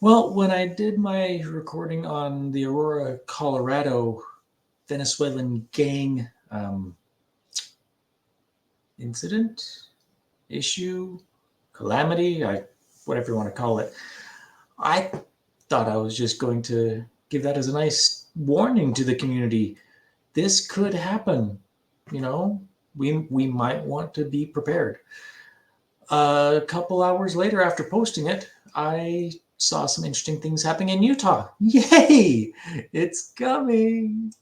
Well, when I did my recording on the Aurora, Colorado Venezuelan gang incident, issue, calamity, whatever you want to call it, I thought I was just going to give that as a nice warning to the community. This could happen. You know, we might want to be prepared. A couple hours later, after posting it, I saw some interesting things happening in Utah. Yay! It's coming.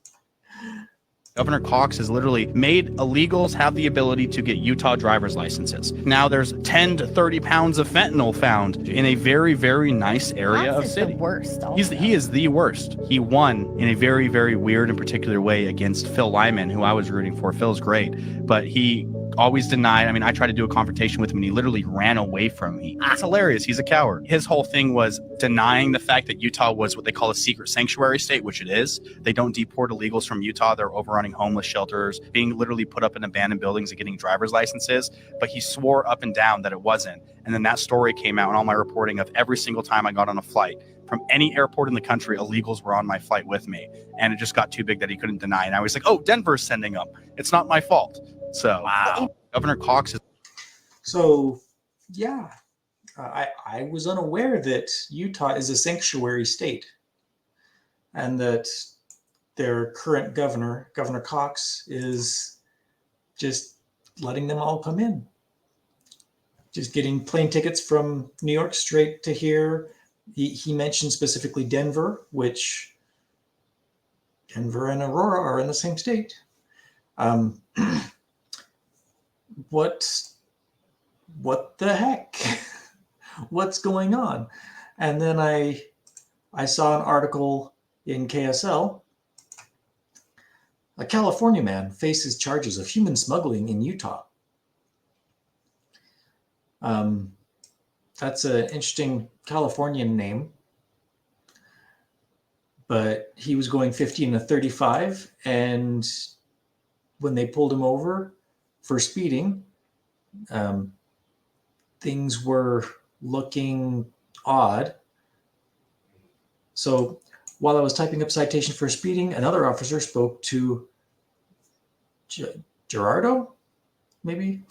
Governor Cox has literally made illegals have the ability to get Utah driver's licenses. Now there's 10 to 30 pounds of fentanyl found in a very, very nice area of city. The worst. He is the worst. He won in a very, very weird and particular way against Phil Lyman, who I was rooting for. Phil's great, but he always denied. I mean, I tried to do a confrontation with him and he literally ran away from me. It's hilarious. He's a coward. His whole thing was denying the fact that Utah was what they call a secret sanctuary state, which it is. They don't deport illegals from Utah. They're overrunning homeless shelters, being literally put up in abandoned buildings and getting driver's licenses. But he swore up and down that it wasn't. And then that story came out in all my reporting of every single time I got on a flight from any airport in the country, illegals were on my flight with me. And it just got too big that he couldn't deny. And I was like, oh, Denver's sending them. It's not my fault. So, wow. Governor Cox is. So, yeah, I was unaware that Utah is a sanctuary state and that their current governor, Governor Cox, is just letting them all come in. Just getting plane tickets from New York straight to here. He mentioned specifically Denver, which Denver and Aurora are in the same state. What the heck? What's going on? And then I saw an article in KSL. A California man faces charges of human smuggling in Utah. That's an interesting Californian name. But he was going 50 and a 35, and when they pulled him over for speeding, things were looking odd. So while I was typing up citation for speeding, another officer spoke to Gerardo, maybe,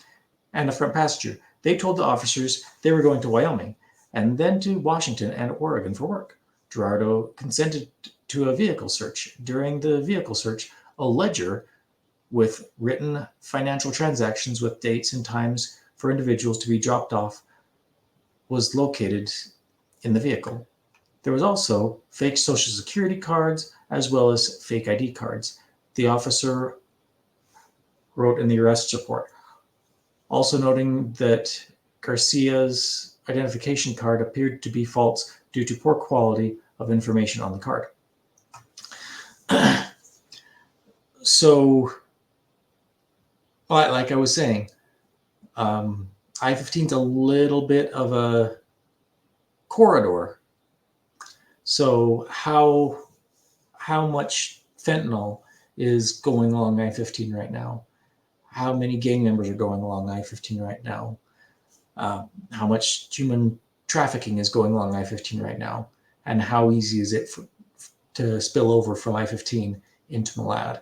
and a front passenger. They told the officers they were going to Wyoming and then to Washington and Oregon for work. Gerardo consented to a vehicle search. During the vehicle search, a ledger with written financial transactions with dates and times for individuals to be dropped off was located in the vehicle. There was also fake social security cards as well as fake ID cards. The officer wrote in the arrest report, also noting that Garcia's identification card appeared to be false due to poor quality of information on the card. So, like I was saying, I-15 is a little bit of a corridor. So how much fentanyl is going along I-15 right now? How many gang members are going along I-15 right now? How much human trafficking is going along I-15 right now? And how easy is it to spill over from I-15 into Malad?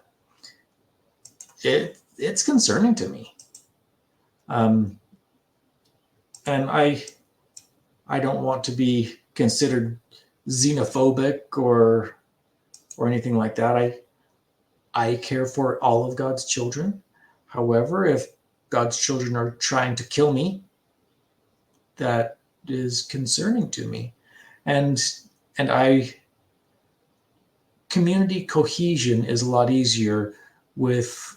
It's concerning to me. And I don't want to be considered xenophobic or anything like that. I care for all of God's children. However, if God's children are trying to kill me, that is concerning to me. And community cohesion is a lot easier with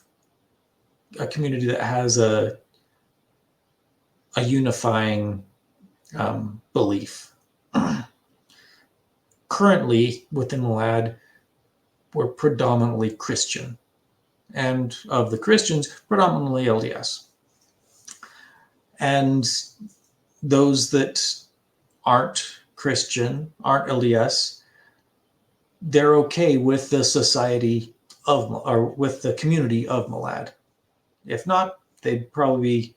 a community that has a unifying belief. Currently, within Malad, we're predominantly Christian. And of the Christians, predominantly LDS. And those that aren't Christian, aren't LDS, they're okay with the society or with the community of Malad. If not, they'd probably be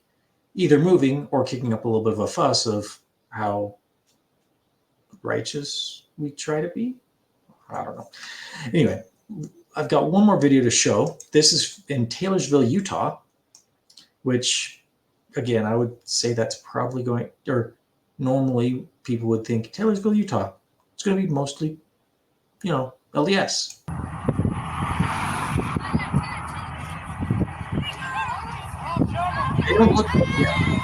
either moving or kicking up a little bit of a fuss of how righteous we try to be. I don't know. Anyway, I've got one more video to show. This is in Taylorsville, Utah, which, again, I would say that's probably going, or normally people would think Taylorsville, Utah, it's going to be mostly, LDS. They don't look like that.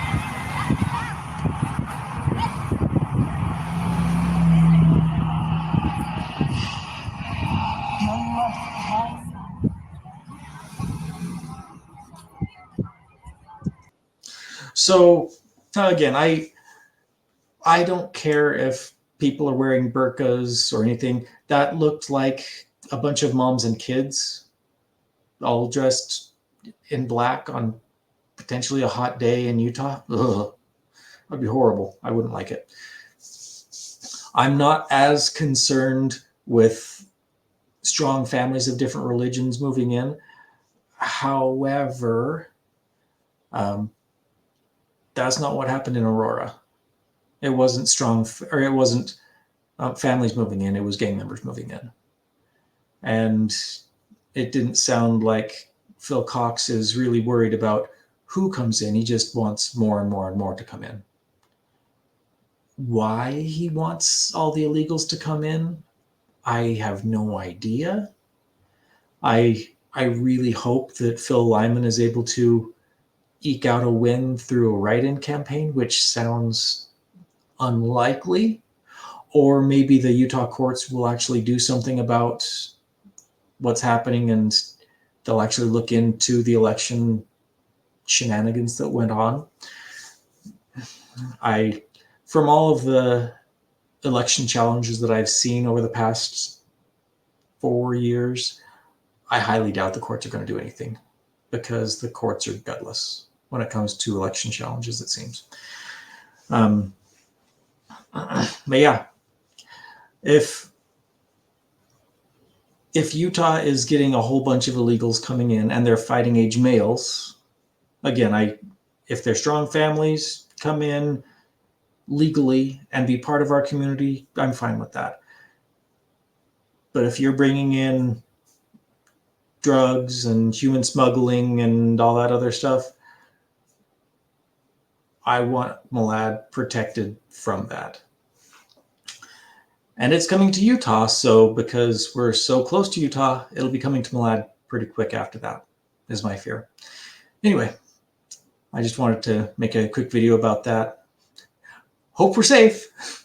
So again, I don't care if people are wearing burqas or anything. That looked like a bunch of moms and kids all dressed in black on potentially a hot day in Utah. Ugh, that'd be horrible. I wouldn't like it. I'm not as concerned with strong families of different religions moving in. However, that's not what happened in Aurora. It wasn't it wasn't families moving in. It was gang members moving in. And it didn't sound like Phil Cox is really worried about who comes in. He just wants more and more and more to come in. Why he wants all the illegals to come in, I have no idea. I really hope that Phil Lyman is able to eke out a win through a write-in campaign, which sounds unlikely. Or maybe the Utah courts will actually do something about what's happening and they'll actually look into the election shenanigans that went on. From all of the election challenges that I've seen over the past 4 years, I highly doubt the courts are going to do anything because the courts are gutless when it comes to election challenges, it seems. But yeah, if Utah is getting a whole bunch of illegals coming in and they're fighting age males, again, if they're strong families, come in legally and be part of our community, I'm fine with that. But if you're bringing in drugs and human smuggling and all that other stuff, I want Malad protected from that. And it's coming to Utah, so because we're so close to Utah, it'll be coming to Malad pretty quick after that, is my fear. Anyway, I just wanted to make a quick video about that. Hope we're safe.